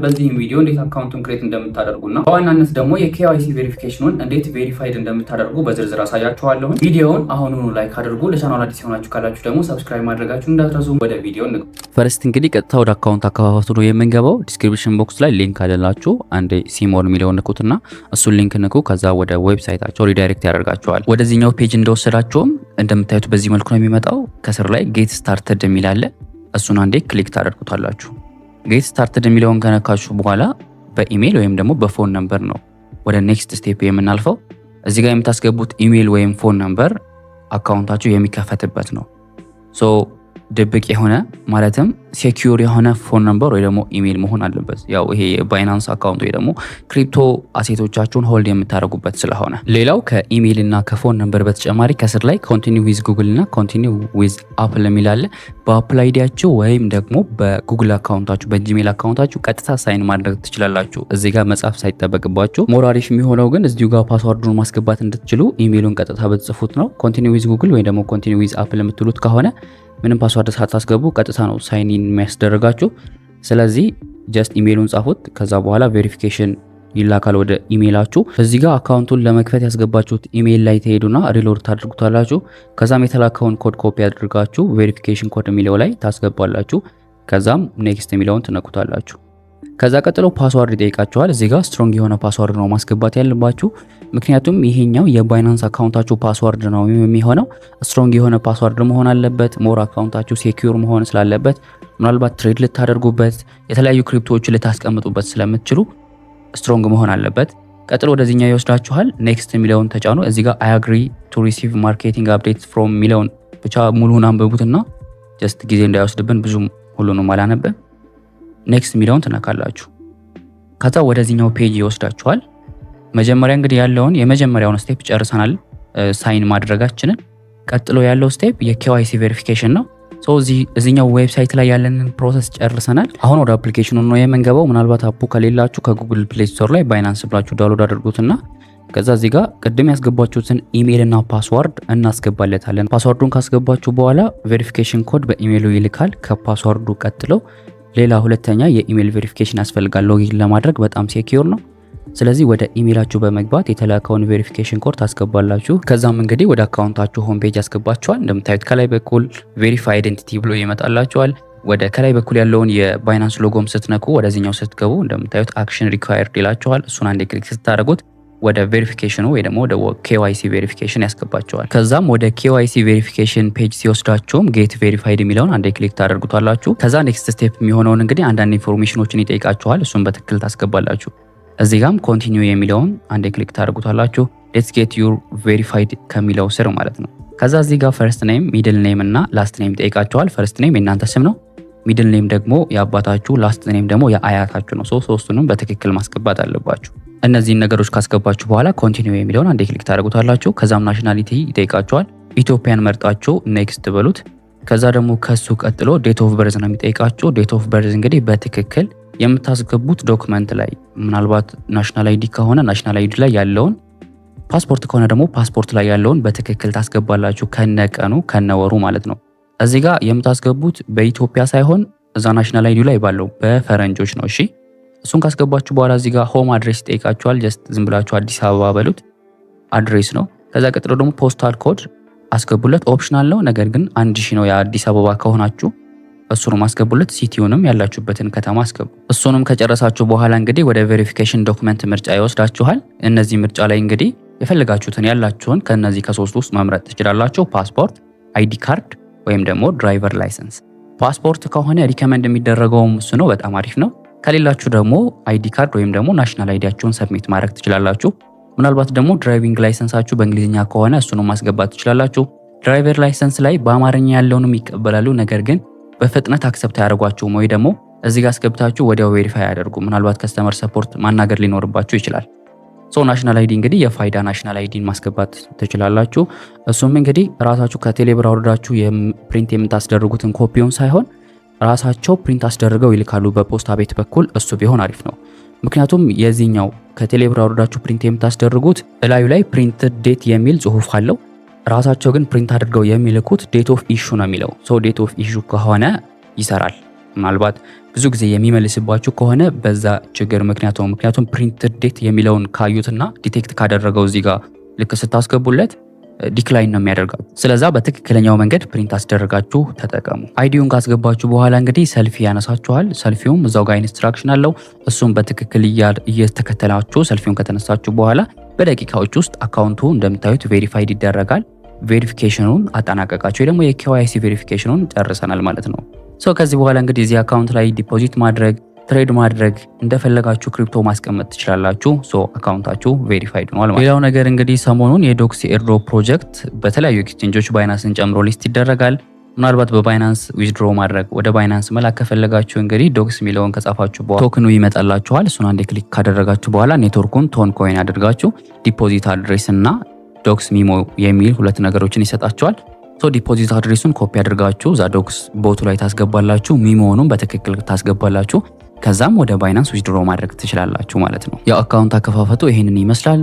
በዚህም ቪዲዮ እንዴት አካውንቱን ክሬት እንደምታደርጉና በዋናነት ደግሞ የኬዋይሲ ቬሪፊኬሽኑን እንዴት ቬሪፋይድ እንደምታደርጉ በዝርዝር አሳያችኋለሁ። ቪዲዮውን አሁኑኑ ላይክ አድርጉ። ለቻናሉ አዲስ የሆናችሁ ካላችሁ ደግሞ ሰብስክራይብ ማድረጋችሁን እንዳትረሱ። ወደ ቪዲዮ እንግባ። ፈርስት እንግዲህ ቀጥታ ወደ አካውንት አከፋፈቱ ነው የምንገባው። ዲስክሪፕሽን ቦክስ ላይ ሊንክ አለላችሁ። አንዴ ሲሞር የሚለውን ንኩትና እሱን ሊንክ ንኩ። ከዛ ወደ ዌብሳይታቸው ሪዳይሬክት ያደርጋችኋል። ወደዚህኛው ፔጅ እንደወሰዳችሁም እንደምታዩት በዚህ መልኩ ነው የሚመጣው። ከስር ላይ ጌት ስታርትድ የሚል አለ። እሱን አንዴ ክሊክ ታደርጉታላችሁ። ጌት ስታርትድ የሚለውን ከነካችሁ በኋላ በኢሜል ወይም ደግሞ በፎን ነምበር ነው ወደ ኔክስት ስቴፕ የምናልፈው። እዚህ ጋር የምታስገቡት ኢሜል ወይም ፎን ነምበር አካውንታችሁ የሚከፈትበት ነው። ሶ ድብቅ የሆነ ማለትም ሴኪዩር የሆነ ፎን ነምበር ወይ ደግሞ ኢሜል መሆን አለበት። ያው ይሄ የባይናንስ አካውንት ወይ ደግሞ ክሪፕቶ አሴቶቻችሁን ሆልድ የምታደርጉበት ስለሆነ። ሌላው ከኢሜል እና ከፎን ነምበር በተጨማሪ ከስር ላይ ኮንቲኒው ዊዝ ጉግል እና ኮንቲኒው ዊዝ አፕል የሚል አለ። በአፕል አይዲያችሁ ወይም ደግሞ በጉግል አካውንታችሁ በጂሜል አካውንታችሁ ቀጥታ ሳይን ማድረግ ትችላላችሁ። እዚህ ጋር መጻፍ ሳይጠበቅባችሁ። ሞር አሪፍ የሚሆነው ግን እዚሁ ጋር ፓስወርዱን ማስገባት እንድትችሉ ኢሜሉን ቀጥታ በተጽፉት ነው። ኮንቲኒው ዊዝ ጉግል ወይ ደግሞ ኮንቲኒው ዊዝ አፕል የምትሉት ከሆነ ምንም ፓስወርድ ሳታስገቡ ቀጥታ ነው ሳይን ኢን የሚያስደርጋችሁ። ስለዚህ ጀስት ኢሜሉን ጻፉት። ከዛ በኋላ ቬሪፊኬሽን ይላካል ወደ ኢሜላችሁ። እዚህ ጋር አካውንቱን ለመክፈት ያስገባችሁት ኢሜል ላይ ተሄዱና ሪሎድ ታድርጉታላችሁ። ከዛም የተላከውን ኮድ ኮፒ አድርጋችሁ ቬሪፊኬሽን ኮድ የሚለው ላይ ታስገባላችሁ። ከዛም ኔክስት የሚለውን ትነኩታላችሁ። ከዛ ቀጥሎ ፓስወርድ ይጠይቃችኋል። እዚህ ጋር ስትሮንግ የሆነ ፓስወርድ ነው ማስገባት ያለባችሁ። ምክንያቱም ይሄኛው የባይናንስ አካውንታችሁ ፓስወርድ ነው የሚሆነው። ስትሮንግ የሆነ ፓስወርድ መሆን አለበት። ሞር አካውንታችሁ ሴኪዩር መሆን ስላለበት ምናልባት ትሬድ ልታደርጉበት የተለያዩ ክሪፕቶዎችን ልታስቀምጡበት ስለምትችሉ ስትሮንግ መሆን አለበት። ቀጥሎ ወደዚህኛው ይወስዳችኋል። ኔክስት የሚለውን ተጫኑ። እዚህ ጋር አይ አግሪ ቱ ሪሲቭ ማርኬቲንግ አፕዴት ፍሮም የሚለውን ብቻ ሙሉውን አንብቡትና ጀስት ጊዜ እንዳይወስድብን ብዙም ሁሉንም አላነበም። ኔክስት የሚለውን ትነካላችሁ። ከዛ ወደዚህኛው ፔጅ ይወስዳችኋል። መጀመሪያ እንግዲህ ያለውን የመጀመሪያውን ስቴፕ ጨርሰናል፣ ሳይን ማድረጋችንን። ቀጥሎ ያለው ስቴፕ የኬዋይሲ ቬሪፊኬሽን ነው። ሶ እዚህኛው ዌብሳይት ላይ ያለንን ፕሮሰስ ጨርሰናል። አሁን ወደ አፕሊኬሽኑ ነው የምንገባው። ምናልባት አፑ ከሌላችሁ ከጉግል ፕሌይ ስቶር ላይ ባይናንስ ብላችሁ ዳውንሎድ አድርጉትና ከዛ እዚህ ጋር ቅድም ያስገባችሁትን ኢሜል እና ፓስወርድ እናስገባለታለን። ፓስወርዱን ካስገባችሁ በኋላ ቬሪፊኬሽን ኮድ በኢሜሉ ይልካል። ከፓስወርዱ ቀጥሎ ሌላ ሁለተኛ የኢሜል ቬሪፊኬሽን ያስፈልጋል ሎጊን ለማድረግ። በጣም ሴኪዩር ነው። ስለዚህ ወደ ኢሜላችሁ በመግባት የተላከውን ቬሪፊኬሽን ኮድ ታስገባላችሁ። ከዛም እንግዲህ ወደ አካውንታችሁ ሆም ፔጅ ያስገባችኋል። እንደምታዩት ከላይ በኩል ቬሪፋይ አይደንቲቲ ብሎ ይመጣላችኋል። ወደ ከላይ በኩል ያለውን የባይናንስ ሎጎም ስትነኩ ወደዚህኛው ስትገቡ እንደምታዩት አክሽን ሪኳየርድ ይላችኋል። እሱን አንዴ ክሊክ ስታደርጉት ወደ ቬሪፊኬሽኑ ወይ ደግሞ ወደ ኬዋይሲ ቬሪፊኬሽን ያስገባቸዋል። ከዛም ወደ ኬዋይሲ ቬሪፊኬሽን ፔጅ ሲወስዳችሁም ጌት ቬሪፋይድ የሚለውን አንዴ ክሊክ ታደርጉታላችሁ። ከዛ ኔክስት ስቴፕ የሚሆነውን እንግዲህ አንዳንድ ኢንፎርሜሽኖችን ይጠይቃችኋል። እሱን በትክክል ታስገባላችሁ። እዚህ ጋም ኮንቲኒው የሚለውን አንዴ ክሊክ ታደርጉታላችሁ። ሌትስ ጌት ዩር ቬሪፋይድ ከሚለው ስር ማለት ነው። ከዛ እዚህ ጋር ፈርስት ኔም፣ ሚድል ኔም እና ላስት ኔም ይጠይቃችኋል። ፈርስት ኔም የእናንተ ስም ነው። ሚድል ኔም ደግሞ የአባታችሁ፣ ላስት ኔም ደግሞ የአያታችሁ ነው። ሶስቱንም በትክክል ማስገባት አለባችሁ። እነዚህን ነገሮች ካስገባችሁ በኋላ ኮንቲኒው የሚለውን አንዴ ክሊክ ታደርጉታላችሁ። ከዛም ናሽናሊቲ ይጠይቃችኋል። ኢትዮጵያን መርጣችሁ ኔክስት በሉት። ከዛ ደግሞ ከሱ ቀጥሎ ዴት ኦፍ በርዝ ነው የሚጠይቃችሁ። ዴት ኦፍ በርዝ እንግዲህ በትክክል የምታስገቡት ዶክመንት ላይ ምናልባት ናሽናል አይዲ ከሆነ ናሽናል አይዲ ላይ ያለውን፣ ፓስፖርት ከሆነ ደግሞ ፓስፖርት ላይ ያለውን በትክክል ታስገባላችሁ፣ ከነቀኑ ከነወሩ ማለት ነው። እዚህ ጋር የምታስገቡት በኢትዮጵያ ሳይሆን እዛ ናሽናል አይዲ ላይ ባለው በፈረንጆች ነው። እሺ እሱን ካስገባችሁ በኋላ እዚህ ጋር ሆም አድሬስ ይጠይቃችኋል። ጀስት ዝም ብላችሁ አዲስ አበባ በሉት፣ አድሬስ ነው። ከዛ ቀጥሎ ደግሞ ፖስታል ኮድ አስገቡለት። ኦፕሽናል ነው፣ ነገር ግን 1000 ነው የአዲስ አበባ ከሆናችሁ እሱንም አስገቡለት። ሲቲውንም ያላችሁበትን ከተማ አስገቡ። እሱንም ከጨረሳችሁ በኋላ እንግዲህ ወደ ቬሪፊኬሽን ዶክመንት ምርጫ ይወስዳችኋል። እነዚህ ምርጫ ላይ እንግዲህ የፈለጋችሁትን ያላችሁን ከነዚህ ከሶስት ውስጥ መምረጥ ትችላላችሁ። ፓስፖርት፣ አይዲ ካርድ ወይም ደግሞ ድራይቨር ላይሰንስ። ፓስፖርት ከሆነ ሪከመንድ የሚደረገውም እሱ ነው፣ በጣም አሪፍ ነው። ከሌላችሁ ደግሞ አይዲ ካርድ ወይም ደግሞ ናሽናል አይዲያችሁን ሰብሚት ማድረግ ትችላላችሁ። ምናልባት ደግሞ ድራይቪንግ ላይሰንሳችሁ በእንግሊዝኛ ከሆነ እሱንም ማስገባት ትችላላችሁ። ድራይቨር ላይሰንስ ላይ በአማርኛ ያለውንም ይቀበላሉ፣ ነገር ግን በፍጥነት አክሰፕት አያደርጓችሁም ወይ ደግሞ እዚህ ጋር አስገብታችሁ ወዲያው ቬሪፋይ ያደርጉ። ምናልባት ከስተመር ሰፖርት ማናገር ሊኖርባችሁ ይችላል። ናሽናል አይዲ እንግዲህ የፋይዳ ናሽናል አይዲን ማስገባት ትችላላችሁ። እሱም እንግዲህ ራሳችሁ ከቴሌብር አውርዳችሁ የፕሪንት የምታስደርጉትን ኮፒውን ሳይሆን ራሳቸው ፕሪንት አስደርገው ይልካሉ በፖስታ ቤት በኩል። እሱ ቢሆን አሪፍ ነው። ምክንያቱም የዚህኛው ከቴሌብር አውርዳችሁ ፕሪንት የምታስደርጉት እላዩ ላይ ፕሪንትድ ዴት የሚል ጽሁፍ አለው። ራሳቸው ግን ፕሪንት አድርገው የሚልኩት ዴት ኦፍ ኢሹ ነው የሚለው። ዴት ኦፍ ኢሹ ከሆነ ይሰራል። ምናልባት ብዙ ጊዜ የሚመልስባችሁ ከሆነ በዛ ችግር ምክንያቱም ፕሪንትድ ዴት የሚለውን ካዩትና ዲቴክት ካደረገው እዚህ ጋር ልክ ስታስገቡለት ዲክላይን ነው የሚያደርጋችሁ። ስለዛ በትክክለኛው መንገድ ፕሪንት አስደረጋችሁ ተጠቀሙ። አይዲውን ካስገባችሁ በኋላ እንግዲህ ሰልፊ ያነሳችኋል። ሰልፊውም እዛው ጋር ኢንስትራክሽን አለው። እሱም በትክክል እየተከተላችሁ ሰልፊውን ከተነሳችሁ በኋላ በደቂቃዎች ውስጥ አካውንቱ እንደምታዩት ቬሪፋይድ ይደረጋል። ቬሪፊኬሽኑን አጠናቀቃችሁ ደግሞ የኬዋይሲ ቬሪፊኬሽኑን ጨርሰናል ማለት ነው። ከዚህ በኋላ እንግዲህ እዚህ አካውንት ላይ ዲፖዚት ማድረግ፣ ትሬድ ማድረግ እንደፈለጋችሁ ክሪፕቶ ማስቀመጥ ትችላላችሁ። አካውንታችሁ ቬሪፋይድ ሆኗል ማለት። ሌላው ነገር እንግዲህ ሰሞኑን የዶክስ ኤርድሮፕ ፕሮጀክት በተለያዩ ኤክስቼንጆች ባይናንስን ጨምሮ ሊስት ይደረጋል። ምናልባት በባይናንስ ዊዝድሮ ማድረግ ወደ ባይናንስ መላክ ከፈለጋችሁ እንግዲህ ዶክስ የሚለውን ከጻፋችሁ በኋላ ቶክኑ ይመጣላችኋል። እሱን አንዴ ክሊክ ካደረጋችሁ በኋላ ኔትወርኩን ቶን ኮይን አድርጋችሁ ዲፖዚት አድሬስ እና ዶክስ ሚሞ የሚል ሁለት ነገሮችን ይሰጣችኋል። ዲፖዚት አድሬሱን ኮፒ አድርጋችሁ ዛ ዶክስ ቦቱ ላይ ታስገባላችሁ። ሚሞውንም በትክክል ታስገባላችሁ። ከዛም ወደ ባይናንስ ዊዝድሮ ማድረግ ትችላላችሁ ማለት ነው። የአካውንት አከፋፈቱ ይሄንን ይመስላል።